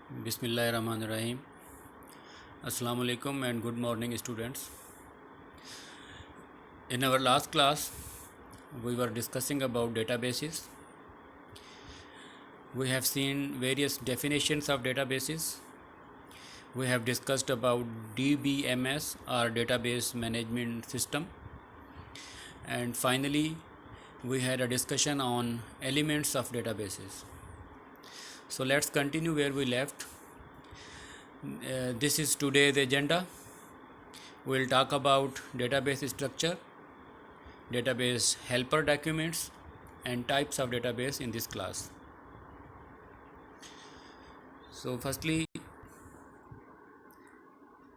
Bismillahirrahmanirrahim. Assalamu alaikum and good morning, students. In our last class, we were discussing about databases. We have seen various definitions of databases. We have discussed about DBMS or database management system. And finally, we had a discussion on elements of databases. So let's continue where we left. This is today's agenda. We will talk about database structure, database helper documents, and types of database in this class. So firstly,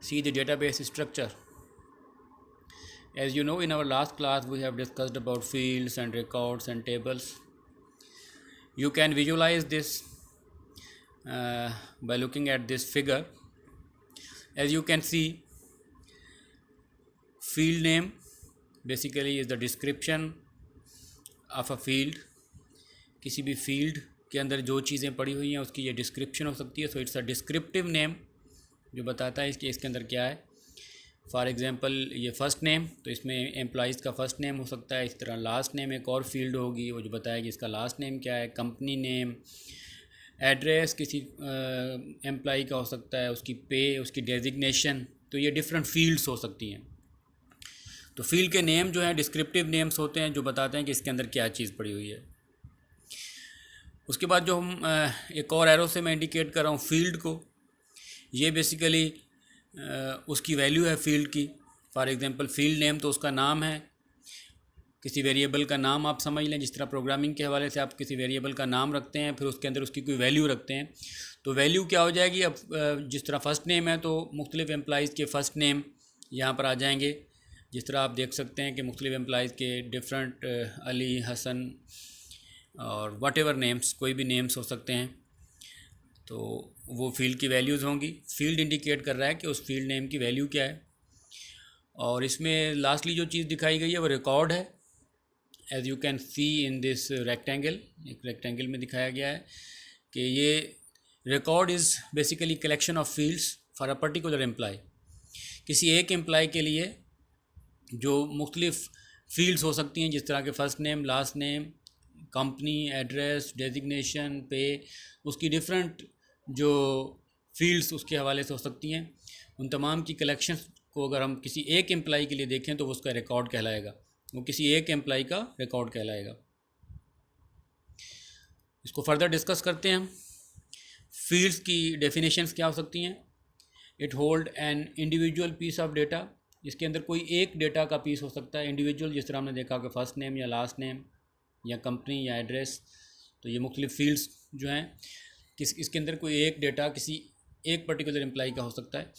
see the database structure. As you know, in our last class we have discussed about fields and records and tables. You can visualize this by looking at this figure. As you can see, field name basically is the description of a field. किसी भी field के अंदर जो चीज़ें पड़ी हुई हैं उसकी ये description हो सकती है. So it's a descriptive name जो बताता है कि इसके अंदर क्या है. फॉर एग्ज़ाम्पल ये फ़र्स्ट नेम, तो इसमें एम्प्लॉइज़ का फ़र्स्ट नेम हो सकता है. इस तरह लास्ट नेम एक और फील्ड होगी वो जो बताएगी इसका लास्ट नेम क्या है. कंपनी नेम, एड्रेस किसी एम्प्लॉई का हो सकता है, उसकी पे, उसकी डेजिग्नेशन. तो ये डिफरेंट फील्ड्स हो सकती हैं. तो फील्ड के नेम जो हैं डिस्क्रिप्टिव नेम्स होते हैं जो बताते हैं कि इसके अंदर क्या चीज़ पड़ी हुई है. उसके बाद जो हम एक और एरो से मैं इंडिकेट कर रहा हूँ फील्ड को, ये बेसिकली उसकी वैल्यू है फील्ड की. फॉर एग्ज़ाम्पल फील्ड नेम तो उसका नाम है, किसी वेरिएबल का नाम आप समझ लें. जिस तरह प्रोग्रामिंग के हवाले से आप किसी वेरिएबल का नाम रखते हैं फिर उसके अंदर उसकी कोई वैल्यू रखते हैं, तो वैल्यू क्या हो जाएगी. अब जिस तरह फ़र्स्ट नेम है तो मुख्तलिफ़ एम्प्लॉइज़ के फ़र्स्ट नेम यहाँ पर आ जाएंगे. जिस तरह आप देख सकते हैं कि मुख्तलिफ़ एम्प्लॉइज़ के डिफरेंट अली, हसन और वट एवर नेम्स, कोई भी नेम्स हो सकते हैं. तो वो फील्ड की वैल्यूज़ होंगी. फील्ड इंडिकेट कर रहा है कि उस फील्ड नेम की वैल्यू क्या है. और इसमें लास्टली जो चीज़ दिखाई गई है वो रिकॉर्ड है. As you can see in this rectangle, एक रेक्टेंगल में दिखाया गया है कि ये record is basically collection of fields for a particular employee. किसी एक एम्प्लॉय के लिए जो मुख्तलिफ़ फील्ड्स हो सकती हैं, जिस तरह के first name, last name, company, address, designation, पे, उसकी डिफरेंट जो फील्ड्स उसके हवाले से हो सकती हैं. उन तमाम की कलेक्शन को अगर हम किसी एक एम्प्लॉई के लिए देखें तो वो उसका रिकॉर्ड कहलाएगा. वो किसी एक एम्प्लॉई का रिकॉर्ड कहलाएगा. इसको फर्दर डिस्कस करते हैं हम. फील्ड्स की डेफिनेशंस क्या हो सकती हैं. It hold an individual piece of data. इसके अंदर कोई एक डेटा का पीस हो सकता है इंडिविजुअल, जिस तरह हमने देखा कि फ़र्स्ट नेम या लास्ट नेम या कंपनी या एड्रेस. तो ये मुख्तलिफ़ फील्ड्स जो हैं इसके अंदर कोई एक डेटा किसी एक पर्टिकुलर एम्प्लॉई का हो सकता है.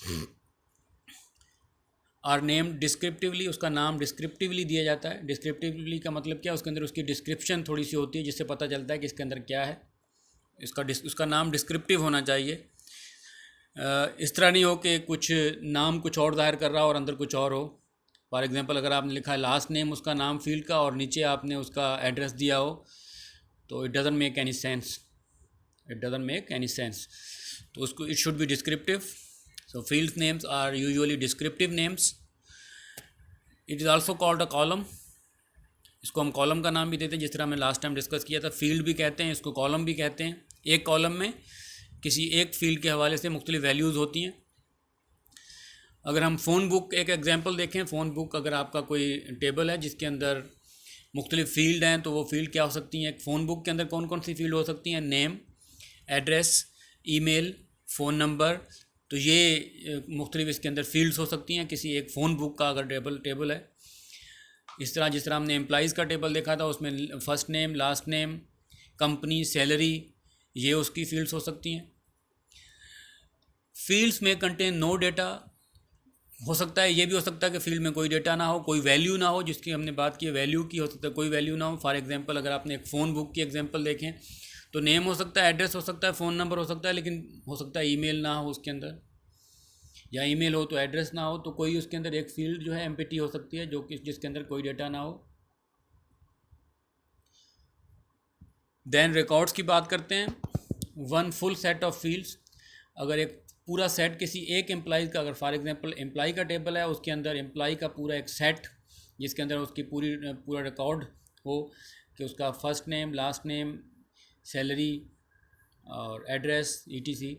आर नेम डिस्क्रिप्टिवली, उसका नाम डिस्क्रिप्टिवली दिया जाता है. डिस्क्रिप्टिवली का मतलब क्या है, उसके अंदर उसकी डिस्क्रिप्शन थोड़ी सी होती है जिससे पता चलता है कि इसके अंदर क्या है. उसका नाम डिस्क्रिप्टिव होना चाहिए. इस तरह नहीं हो कि कुछ नाम कुछ और ज़ाहिर कर रहा हो और अंदर कुछ और हो. फॉर एग्ज़ाम्पल अगर आपने लिखा है लास्ट नेम उसका नाम फील्ड का और नीचे आपने उसका एड्रेस दिया हो तो it doesn't make any sense. तो उसको it should be descriptive. So field names are usually descriptive names. It is also called a column. इसको हम कॉलम का नाम भी देते हैं, जिस तरह हमने लास्ट टाइम डिस्कस किया था. फील्ड भी कहते हैं इसको, कॉलम भी कहते हैं. एक कॉलम में किसी एक फील्ड के हवाले से मुख्तलिफ वैल्यूज़ होती हैं. अगर हम फ़ोन बुक एक एग्जांपल देखें, फ़ोन बुक अगर आपका कोई टेबल है जिसके अंदर मुख्तलिफ फ़ील्ड हैं तो वो फ़ील्ड क्या हो सकती हैं. एक फ़ोन बुक के अंदर कौन कौन सी फ़ील्ड हो सकती हैं. Name, address, email, phone number. तो ये मुख्तलिफ इसके अंदर फ़ील्ड्स हो सकती हैं किसी एक फ़ोन बुक का अगर टेबल है. इस तरह जिस तरह हमने एम्प्लॉइज़ का टेबल देखा था उसमें first name, last name, company, salary, ये उसकी फ़ील्ड्स हो सकती हैं. फील्ड्स में कंटेन नो डेटा हो सकता है. ये भी हो सकता है कि फील्ड में कोई डेटा ना हो, कोई वैल्यू ना हो. जिसकी हमने बात की वैल्यू की, हो सकता है कोई वैल्यू ना हो. फॉर एग्जांपल अगर आपने एक फ़ोन बुक की एग्जांपल देखें तो नेम हो सकता है, एड्रेस हो सकता है, फ़ोन नंबर हो सकता है, लेकिन हो सकता है ईमेल ना हो उसके अंदर, या ईमेल हो तो एड्रेस ना हो. तो कोई उसके अंदर एक फील्ड जो है एम्प्टी हो सकती है जो कि जिसके अंदर कोई डेटा ना हो. देन रिकॉर्ड्स की बात करते हैं. One full set of fields. अगर एक पूरा सेट किसी एक एम्प्लॉय का, अगर फॉर एग्जांपल एम्प्लॉय का टेबल है, उसके अंदर एम्प्लॉय का पूरा एक सेट जिसके अंदर उसकी पूरा रिकॉर्ड हो कि उसका first name, last name, salary और एड्रेस, ईटीसी,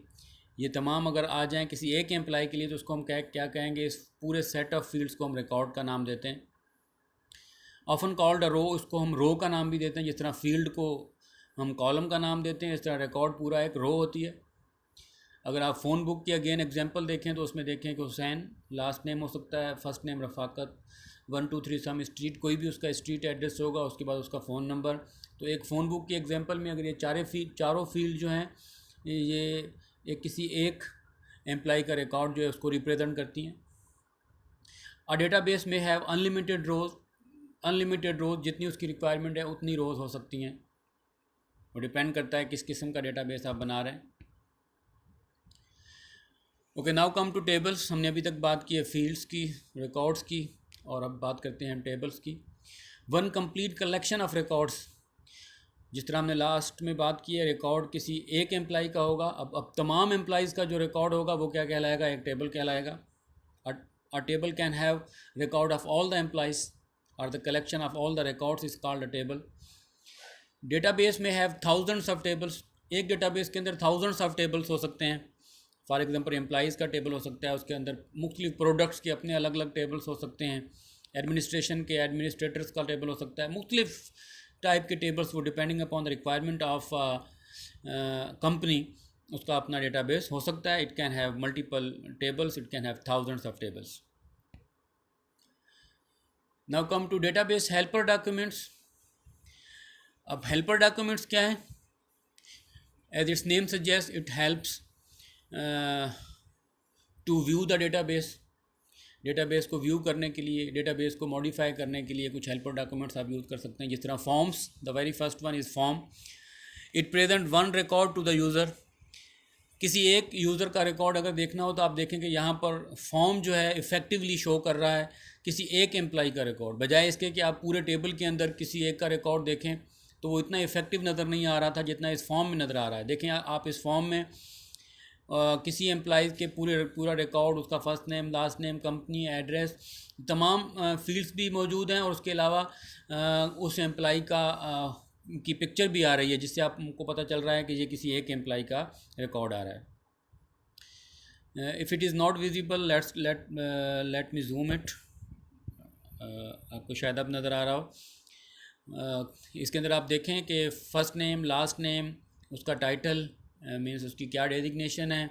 ये तमाम अगर आ जाएं किसी एक एम्प्लॉय के लिए, तो उसको हम क्या कहेंगे, इस पूरे सेट ऑफ फील्ड्स को हम रिकॉर्ड का नाम देते हैं। ऑफन कॉल्ड अ रो, उसको हम रो का नाम भी देते हैं। जिस तरह फील्ड को हम कॉलम का नाम देते हैं, इस तरह रिकॉर्ड पूरा एक रो होती है। अगर आप फ़ोन बुक की अगेन एग्जांपल देखें तो उसमें देखें कि हुसैन लास्ट नेम हो सकता है, फर्स्ट नेम रफ़ाकत, 1 2 3 सम स्ट्रीट, कोई भी उसका स्ट्रीट एड्रेस होगा, उसके बाद उसका फ़ोन नंबर। तो एक फ़ोन बुक की एग्जांपल में अगर ये चारों फील्ड जो हैं ये एक किसी एक एम्प्लॉय का रिकॉर्ड जो है उसको रिप्रेजेंट करती हैं। अ डेटाबेस में हैव अनलिमिटेड रोज़, जितनी उसकी रिक्वायरमेंट है उतनी रोज़ हो सकती हैं। वो डिपेंड करता है किस किस्म का डेटाबेस आप बना रहे हैं। Okay, now come to tables. हमने अभी तक बात की है फील्ड्स की, रिकॉर्ड्स की, और अब बात करते हैं टेबल्स की। One complete collection of records, जिस तरह हमने लास्ट में बात की है, रिकॉर्ड किसी एक एम्प्लॉय का होगा। अब तमाम एम्प्लॉयज़ का जो रिकॉर्ड होगा वो क्या कहलाएगा, एक टेबल कहलाएगा। A table can have record of all the employees और the collection of all the records is called a table. Database में हैव थाउजेंड्स ऑफ टेबल्स, एक डेटाबेस के अंदर थाउजेंड्स ऑफ टेबल्स हो सकते हैं। फॉर एग्जांपल एम्प्लॉयज़ का table हो सकता है, उसके अंदर मुख्तलिफ प्रोडक्ट्स के अपने अलग अलग टेबल्स हो सकते हैं। एडमिनिस्ट्रेशन के एडमिनिस्ट्रेटर्स का टेबल हो सकता है, मुख्तलिफ टाइप के टेबल्स, वो depending upon the requirement of company उसका अपना डेटाबेस हो सकता है। It can have multiple tables, it can have thousands of tables. Now come to database helper documents. अब हेल्पर डॉक्यूमेंट्स क्या है? As its name suggest, it helps to view the database. Database को view करने के लिए, database को modify करने के लिए कुछ हेल्पर डॉक्यूमेंट्स आप यूज़ कर सकते हैं। जिस तरह forms, the very first one is form. It present one record to the user. किसी एक यूज़र का रिकॉर्ड अगर देखना हो तो आप देखेंगे यहाँ पर फॉर्म जो है इफ़ेक्टिवली शो कर रहा है किसी एक एम्प्लॉय का रिकॉर्ड, बजाय इसके कि आप पूरे टेबल के अंदर किसी एक का रिकॉर्ड देखें तो वो इतना इफ़ेक्टिव नज़र नहीं आ रहा था जितना इस फॉर्म में नज़र आ रहा है। देखें आप इस फॉर्म में किसी एम्प्लॉयज़ के पूरा रिकॉर्ड, उसका first name, last name, company, address, तमाम फील्ड्स भी मौजूद हैं, और उसके अलावा उस एम्प्लॉय का की पिक्चर भी आ रही है, जिससे आपको पता चल रहा है कि ये किसी एक एम्प्लॉय का रिकॉर्ड आ रहा है। If it is not visible, let me zoom it. आपको शायद अब नज़र आ रहा हो। इसके अंदर आप देखें कि फ़र्स्ट नेम, लास्ट नेम, उसका टाइटल मीन्स उसकी क्या डेजिग्नेशन है,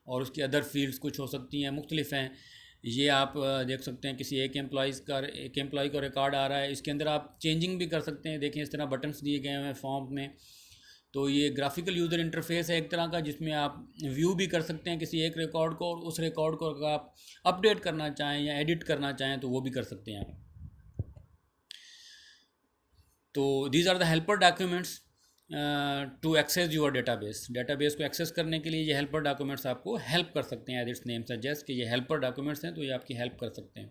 और उसकी अदर फील्ड्स कुछ हो सकती हैं, मुख्तलिफ हैं। ये आप देख सकते हैं किसी एक एम्प्लॉय का रिकॉर्ड आ रहा है। इसके अंदर आप चेंजिंग भी कर सकते हैं। देखें इस तरह बटन्स दिए गए हैं फॉर्म में। तो ये ग्राफिकल यूज़र इंटरफेस है एक तरह का, जिसमें आप व्यू भी कर सकते हैं किसी एक रिकॉर्ड को, और उस रिकॉर्ड को अगर आप अपडेट करना चाहें या एडिट करना चाहें तो वो भी कर सकते हैं आप। तो these are the helper documents to access your database. Database को एक्सेस करने के लिए ये हेल्पर डॉक्यूमेंट्स आपको हेल्प कर सकते हैं। एज इट्स नेम सजेस्ट कि ये हेल्पर डॉक्यूमेंट्स हैं, तो ये आपकी हेल्प कर सकते हैं।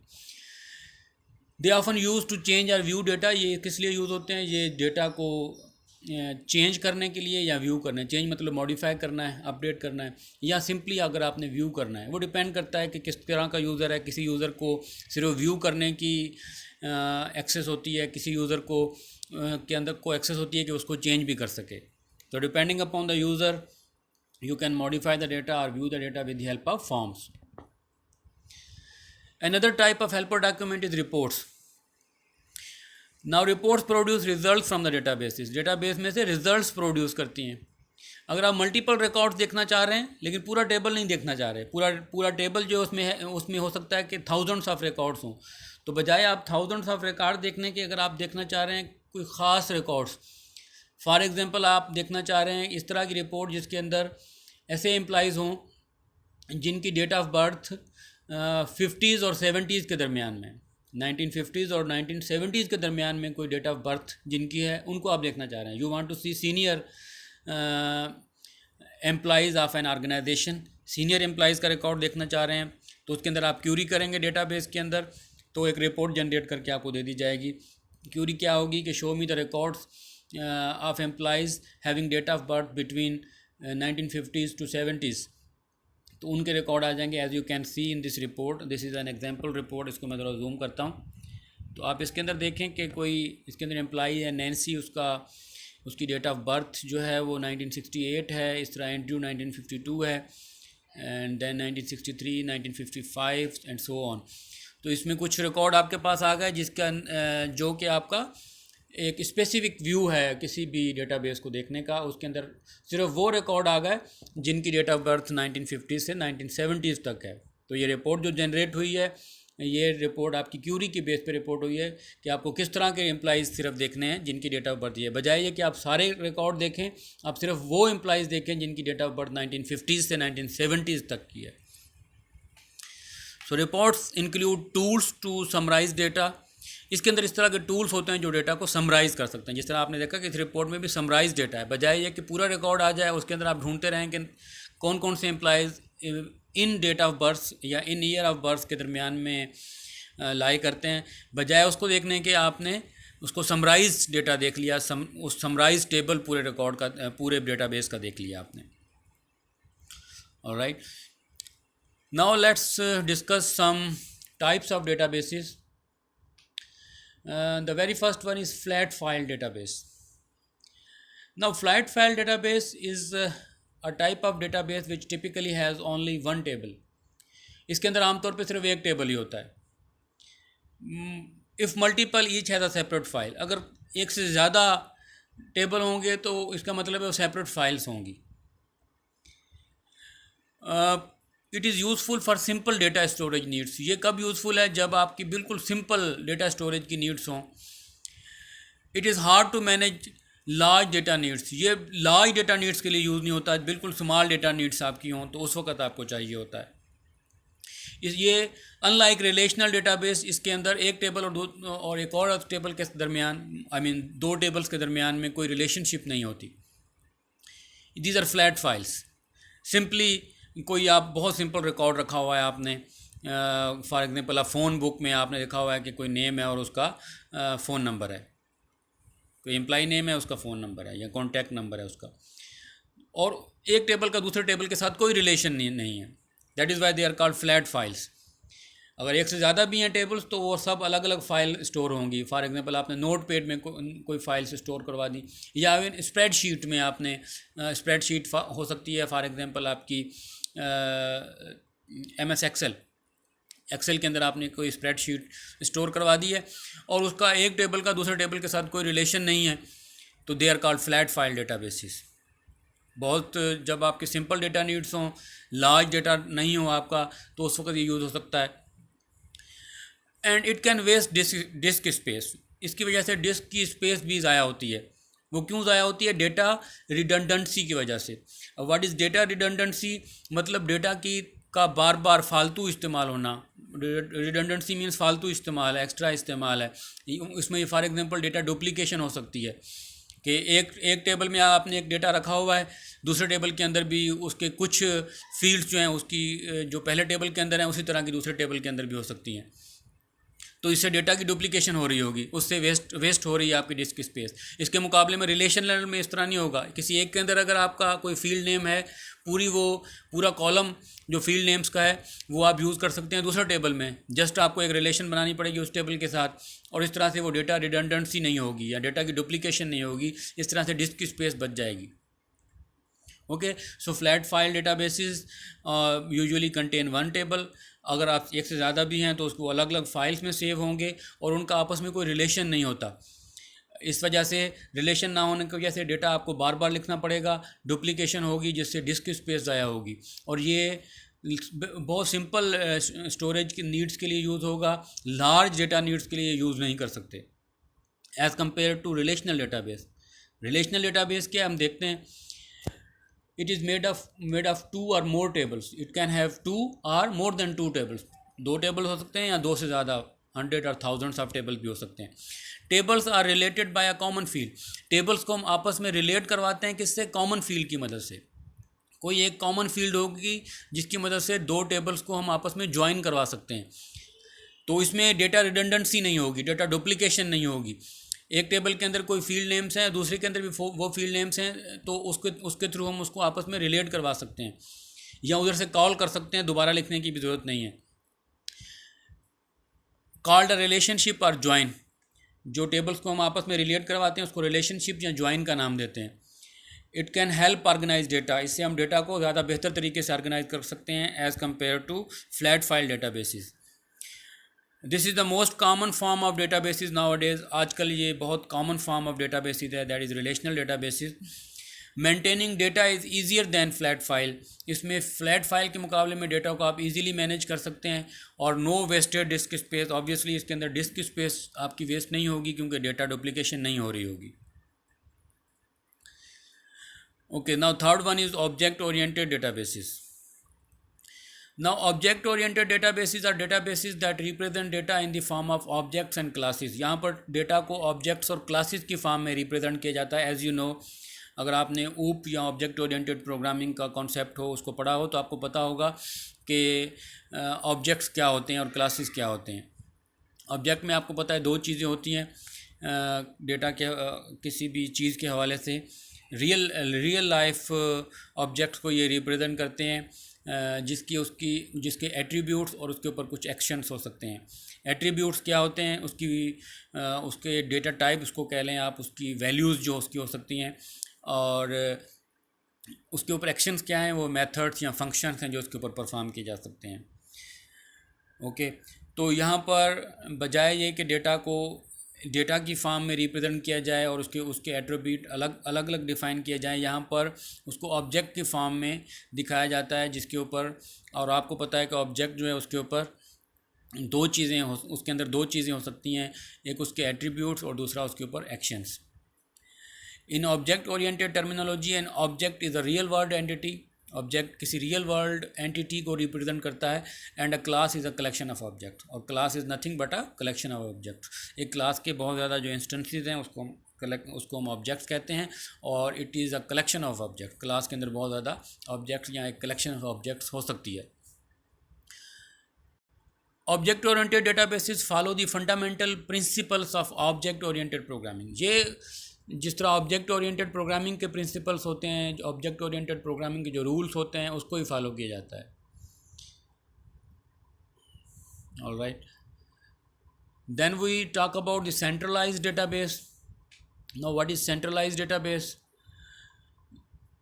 They often use to change और व्यू डेटा। ये किस लिए यूज़ होते हैं? ये डेटा को चेंज करने के लिए या व्यू करना है। चेंज मतलब मॉडिफाई करना है, अपडेट करना है, या सिंपली अगर आपने व्यू करना है। वो डिपेंड करता है कि किस तरह का यूज़र है। किसी यूज़र को सिर्फ व्यू करने की एक्सेस होती है, किसी यूज़र को के अंदर को एक्सेस होती है कि उसको चेंज भी कर सके। तो depending upon the user you can modify the data or view the data with the help of forms. Another type of helper document is reports. Now reports produce results from the databases. Database में से results produce करती हैं। अगर आप multiple records देखना चाह रहे हैं लेकिन पूरा टेबल नहीं देखना चाह रहे, पूरा टेबल जो उसमें है उसमें हो सकता है कि थाउजेंड्स ऑफ रिकॉर्ड्स हों, तो बजाय आप थाउजेंड्स ऑफ रिकॉर्ड देखने के अगर आप देखना चाह रहे हैं कोई ख़ास रिकॉर्ड्स, फॉर एग्जांपल आप देखना चाह रहे हैं इस तरह की रिपोर्ट जिसके अंदर ऐसे एम्प्लॉयज़ हों जिनकी डेट ऑफ बर्थ 50s और 70s के दरमियान में, 1950s और 1970s के दरमियान में कोई डेट ऑफ बर्थ जिनकी है, उनको आप देखना चाह रहे हैं। You want to see senior employees of an organization, senior employees का रिकॉर्ड देखना चाह रहे हैं, तो उसके अंदर आप क्यूरी करेंगे डेटाबेस के अंदर, तो एक रिपोर्ट जनरेट करके आपको दे दी जाएगी। क्यूरी क्या होगी कि show me the records of employees having date of birth between 1950s to 70s तो उनके रिकॉर्ड आ जाएंगे। As you can see in this report, this is an example report. इसको मैं ज़रा जूम करता हूँ तो आप इसके अंदर देखें कि कोई इसके अंदर एम्प्लॉई है नैन्सी, उसकी डेट ऑफ बर्थ जो है वो 1968 है, इस तरह एंड्रयू 1952 है, and then 1963, 1955 and so on. तो इसमें कुछ रिकॉर्ड आपके पास आ गए जिसका जो कि आपका एक स्पेसिफिक व्यू है किसी भी डेटाबेस को देखने का। उसके अंदर सिर्फ वो रिकॉर्ड आ गए जिनकी डेट ऑफ बर्थ 1950 से 1970 तक है। तो ये रिपोर्ट जो जनरेट हुई है, ये रिपोर्ट आपकी क्यूरी की बेस पे रिपोर्ट हुई है कि आपको किस तरह के एम्प्लॉइज़ सिर्फ देखने हैं जिनकी डेट ऑफ बर्थ ये, बजाय ये कि आप सारे रिकॉर्ड देखें, आप सिर्फ वो एम्प्लॉइज़ देखें जिनकी डेट ऑफ बर्थ 1950 से 1970 तक की है। So reports include tools to summarise data. इसके अंदर इस तरह के टूल्स होते हैं जो डेटा को समराइज़ कर सकते हैं। जिस तरह आपने देखा कि इस रिपोर्ट में भी समराइज डेटा है, बजाय ये कि पूरा रिकॉर्ड आ जाए उसके अंदर आप ढूंढते रहें कि कौन कौन से employees in date of birth या इन ईयर ऑफ बर्थ के दरमियान में लाई करते हैं, बजाय उसको देखने के आपने उसको समराइज डेटा देख लिया, उस समराइज टेबल पूरे रिकॉर्ड का, पूरे डेटाबेस का देख लिया आपने। Alright, now let's discuss some types of databases. The very first one is flat file database. Now flat file database is a type of database which typically has only one table. इसके अंदर आमतौर पे सिर्फ एक table ही होता है। If multiple each has a separate file, अगर एक से ज़्यादा टेबल होंगे तो इसका मतलब है वो सेपरेट फाइल्स होंगी। It is useful for simple data storage needs. ये कब यूज़फुल है? जब आपकी बिल्कुल सिंपल डेटा स्टोरेज की नीड्स हों। It is hard to manage large data needs. ये लार्ज डेटा नीड्स के लिए यूज़ नहीं होता है, बिल्कुल स्मॉल डेटा नीड्स आपकी हों तो उस वक्त आपको चाहिए होता है। ये अनलाइक रिलेशनल डेटाबेस, इसके अंदर एक टेबल और एक और टेबल के दरमियान, दो टेबल्स के दरमियान में कोई रिलेशनशिप नहीं होती। These are flat files. Simply कोई आप बहुत सिंपल रिकॉर्ड रखा हुआ है आपने, फॉर एग्जांपल आप फ़ोन बुक में आपने लिखा हुआ है कि कोई नेम है और उसका फ़ोन नंबर है, कोई एम्प्लॉई नेम है उसका फ़ोन नंबर है या कॉन्टैक्ट नंबर है उसका, और एक टेबल का दूसरे टेबल के साथ कोई रिलेशन नहीं है। That is why they are called flat files. अगर एक से ज़्यादा भी हैं टेबल्स तो वो सब अलग अलग फ़ाइल स्टोर होंगी। फॉर एग्जांपल आपने नोट पैड में कोई फाइल्स स्टोर करवा दी, या इवन स्प्रेडशीट में आपने स्प्रेडशीट हो सकती है फॉर एग्जांपल आपकी MS एक्सेल के अंदर आपने कोई स्प्रेडशीट स्टोर करवा दी है और उसका एक टेबल का दूसरे टेबल के साथ कोई रिलेशन नहीं है, तो they are called flat file databases. बहुत जब आपके सिंपल डेटा नीड्स हों, लार्ज डेटा नहीं हो आपका, तो उस वक्त ये यूज़ हो सकता है। And it can waste disk space. इसकी वजह से डिस्क की स्पेस भी ज़ाया होती है। वो क्यों ज़ाया होती है? डेटा रिडंडेंसी की वजह से। What is data redundancy? मतलब डेटा का बार बार फालतू इस्तेमाल होना। रिडंडेंसी मीन्स फालतू इस्तेमाल है, एक्स्ट्रा इस्तेमाल है। इसमें फॉर एग्जांपल डेटा डुप्लीकेशन हो सकती है कि एक टेबल में आपने एक डेटा रखा हुआ है, दूसरे टेबल के अंदर भी उसके कुछ फील्ड्स जो हैं उसकी जो पहले टेबल के अंदर हैं उसी तरह की दूसरे टेबल के अंदर भी हो सकती हैं। तो इससे डेटा की डुप्लीकेशन हो रही होगी, उससे वेस्ट हो रही है आपकी डिस्क स्पेस। इसके मुकाबले में रिलेशनल में इस तरह नहीं होगा। किसी एक के अंदर अगर आपका कोई फील्ड नेम है, पूरा कॉलम जो फील्ड नेम्स का है वो आप यूज़ कर सकते हैं दूसरे टेबल में। जस्ट आपको एक रिलेशन बनानी पड़ेगी उस टेबल के साथ, और इस तरह से वो डेटा रिडंडेंसी नहीं होगी या डेटा की डुप्लीकेशन नहीं होगी। इस तरह से डिस्क की स्पेस बच जाएगी। ओके, सो flat file databases usually contain one table. अगर आप एक से ज़्यादा भी हैं तो उसको अलग अलग फाइल्स में सेव होंगे और उनका आपस में कोई रिलेशन नहीं होता। इस वजह से रिलेशन ना होने की वजह से डेटा आपको बार बार लिखना पड़ेगा, डुप्लीकेशन होगी जिससे डिस्क की स्पेस ज़ाया होगी। और ये बहुत सिंपल स्टोरेज की नीड्स के लिए यूज़ होगा, लार्ज डेटा नीड्स के लिए यूज़ नहीं कर सकते as compare to relational database. Relational database क्या हम देखते हैं, it is made of two or more tables. It can have two or more than two tables. दो टेबल हो सकते हैं या दो से ज़्यादा, 100 और thousands ऑफ टेबल भी हो सकते हैं। Tables are related by a common field. Tables को हम आपस में रिलेट करवाते हैं किससे? कॉमन फील्ड की मदद से। कोई एक कॉमन फील्ड होगी जिसकी मदद से दो टेबल्स को हम आपस में ज्वाइन करवा सकते हैं। तो इसमें डेटा रिडंडेंसी नहीं होगी, डेटा डुप्लीकेशन नहीं होगी। एक टेबल के अंदर कोई फील्ड नेम्स हैं, दूसरे के अंदर भी वो फील्ड नेम्स हैं, तो उसके थ्रू हम उसको आपस में रिलेट करवा सकते हैं। या उधर से कॉल कर सकते हैं, दोबारा लिखने की भी ज़रूरत नहीं है। कॉल्ड रिलेशनशिप और ज्वाइन, जो टेबल्स को हम आपस में रिलेट करवाते हैं उसको रिलेशनशिप या ज्वाइन का नाम देते हैं। It can help organize data, इससे हम डेटा को ज़्यादा बेहतर तरीके से ऑर्गेनाइज कर सकते हैं as compare to flat file databases. This is the most common form of databases nowadays, आजकल ये बहुत common form of databases है, that is relational databases. Maintaining data is easier than flat file, इसमें flat file के मुकाबले में data को आप इजीली मैनेज कर सकते हैं। और no wasted disk space, obviously इसके अंदर डिस्क स्पेस आपकी वेस्ट नहीं होगी क्योंकि डेटा डुप्लीकेशन नहीं हो रही होगी। Okay, now third one is object oriented databases. Now object oriented databases are databases that represent data in the form of objects and classes. यहाँ पर डेटा को ऑब्जेक्ट्स और क्लासेस की फॉर्म में रिप्रेजेंट किया जाता है। एज यू नो, अगर आपने ऊप या ऑब्जेक्ट ओरिएंटेड प्रोग्रामिंग का कॉन्सेप्ट हो उसको पढ़ा हो तो आपको पता होगा कि ऑब्जेक्ट्स क्या होते हैं और क्लासेस क्या होते हैं। ऑब्जेक्ट में आपको पता है दो चीज़ें होती हैं डेटा के किसी भी चीज़ के हवाले से। रियल लाइफ ऑब्जेक्ट्स को ये रिप्रेजेंट करते हैं जिसके एट्रीब्यूट्स और उसके ऊपर कुछ एक्शंस हो सकते हैं। एट्रीब्यूट्स क्या होते हैं, उसके डेटा टाइप उसको कह लें आप, उसकी वैल्यूज़ जो उसकी हो सकती हैं, और उसके ऊपर एक्शंस क्या हैं, वो मेथड्स या फंक्शंस हैं जो उसके ऊपर परफॉर्म किए जा सकते हैं। ओके, तो यहाँ पर बजाय ये कि डेटा की फॉर्म में रिप्रेजेंट किया जाए और उसके एट्रीब्यूट अलग अलग डिफ़ाइन किए जाएँ, यहाँ पर उसको ऑब्जेक्ट की फॉर्म में दिखाया जाता है जिसके ऊपर, और आपको पता है कि ऑब्जेक्ट जो है उसके ऊपर उसके अंदर दो चीज़ें हो सकती हैं, एक उसके एट्रीब्यूट्स और दूसरा उसके ऊपर actions. In object oriented terminology, an object is a real world entity, object किसी रियल वर्ल्ड एंटिटी को रिप्रेजेंट करता है। And a class is a collection of object, और class is nothing but a collection of object. एक class के बहुत ज़्यादा जो इंस्टेंसेस हैं उसको हम ऑब्जेक्ट्स कहते हैं, और it is a collection of object. Class के अंदर बहुत ज़्यादा ऑब्जेक्ट्स या एक कलेक्शन ऑफ ऑब्जेक्ट्स हो सकती है। Object oriented databases follow the fundamental principles of object oriented programming. ये जिस तरह ऑब्जेक्ट ओरिएंटेड प्रोग्रामिंग के प्रिंसिपल्स होते हैं, ऑब्जेक्ट ओरिएंटेड प्रोग्रामिंग के जो रूल्स होते हैं उसको ही फॉलो किया जाता है। Alright, then we talk about the centralized database. Now what is centralized database?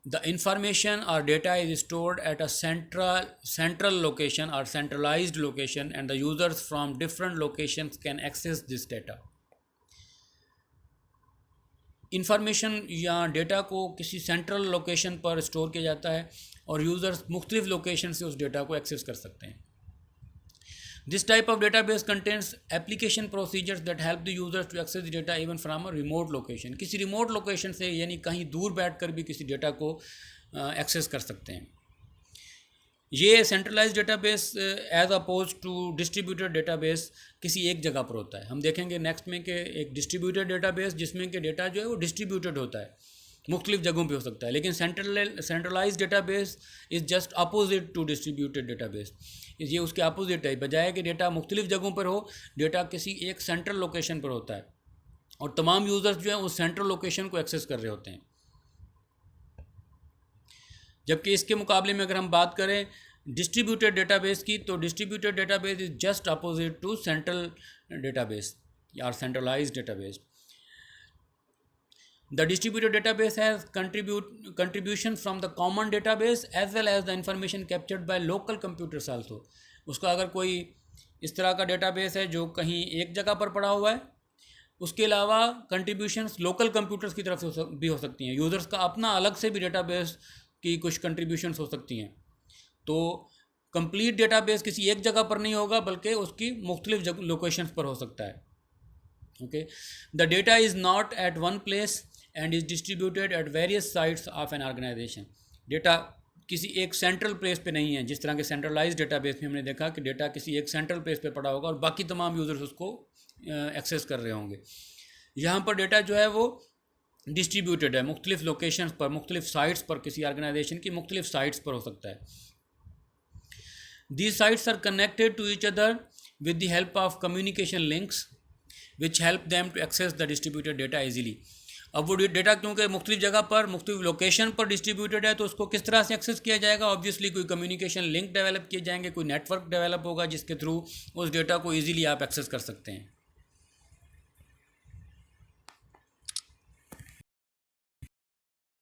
The information or data is stored at a central location or centralized location, and the users from different locations can access this data. Information या data को किसी central location पर store किया जाता है और users मुख्तलिफ location से उस डेटा को एक्सेस कर सकते हैं। This type of database contains application procedures that help the users to access the data even from a remote location. किसी रिमोट लोकेशन से यानी कहीं दूर बैठकर भी किसी डेटा को एक्सेस कर सकते हैं। ये centralize database as oppose to distributed database किसी एक जगह पर होता है। हम देखेंगे नेक्स्ट में कि एक डिस्ट्रीब्यूटेड डेटाबेस जिसमें कि डेटा जो है वो डिस्ट्रीब्यूटेड होता है, मुख्तलिफ जगहों पे हो सकता है। लेकिन centralize database is just opposite to distributed database. ये उसके अपोजिट है, बजाय कि डेटा मुख्तलिफ जगहों पर हो, डेटा किसी एक सेंट्रल लोकेशन पर होता है और तमाम यूज़र्स जो हैं उस सेंट्रल लोकेशन को एक्सेस कर रहे होते हैं। जबकि इसके मुकाबले में अगर हम बात करें डिस्ट्रीब्यूटेड डेटाबेस की, तो distributed database is just opposite to central database या centralised database. The distributed database has contribution from the common database as well as the information captured by local computers also. उसका अगर कोई इस तरह का database है जो कहीं एक जगह पर पड़ा हुआ है, उसके अलावा कंट्रीब्यूशंस लोकल कंप्यूटर्स की तरफ से भी हो सकती हैं। यूज़र्स का अपना अलग से भी डेटाबेस की कुछ कंट्रीब्यूशंस हो सकती हैं। तो कंप्लीट डेटाबेस किसी एक जगह पर नहीं होगा बल्कि उसकी मुख्तलिफ लोकेशंस पर हो सकता है। Okay, the data is not at one place and is distributed at various sites of an organization. Data किसी एक सेंट्रल प्लेस पे नहीं है, जिस तरह के सेंट्रलाइज डेटाबेस में हमने देखा कि डेटा किसी एक सेंट्रल प्लेस पे पड़ा होगा और बाकी तमाम यूज़र्स उसको एक्सेस कर रहे होंगे। यहाँ पर डेटा जो है वो डिस्ट्रीब्यूटेड है मुख्तलिफ लोकेशंस पर, मुख्तलिफ साइट्स पर, किसी ऑर्गेनाइजेशन की मुख्तलिफ साइट्स पर हो सकता है। These sites are connected to each other with the help of communication links which help them to access the distributed data easily. अब वो डेटा क्योंकि मुख्तलिफ जगह पर मुख्तलिफ लोकेशन पर डिस्ट्रीब्यूटेड है, तो उसको किस तरह से एक्सेस किया जाएगा? ऑब्वियसली कोई कम्युनिकेशन लिंक डेवलप किए जाएंगे, कोई नेटवर्क डेवलप होगा जिसके थ्रू उस डेटा को ईजिली आप एक्सेस कर सकते हैं।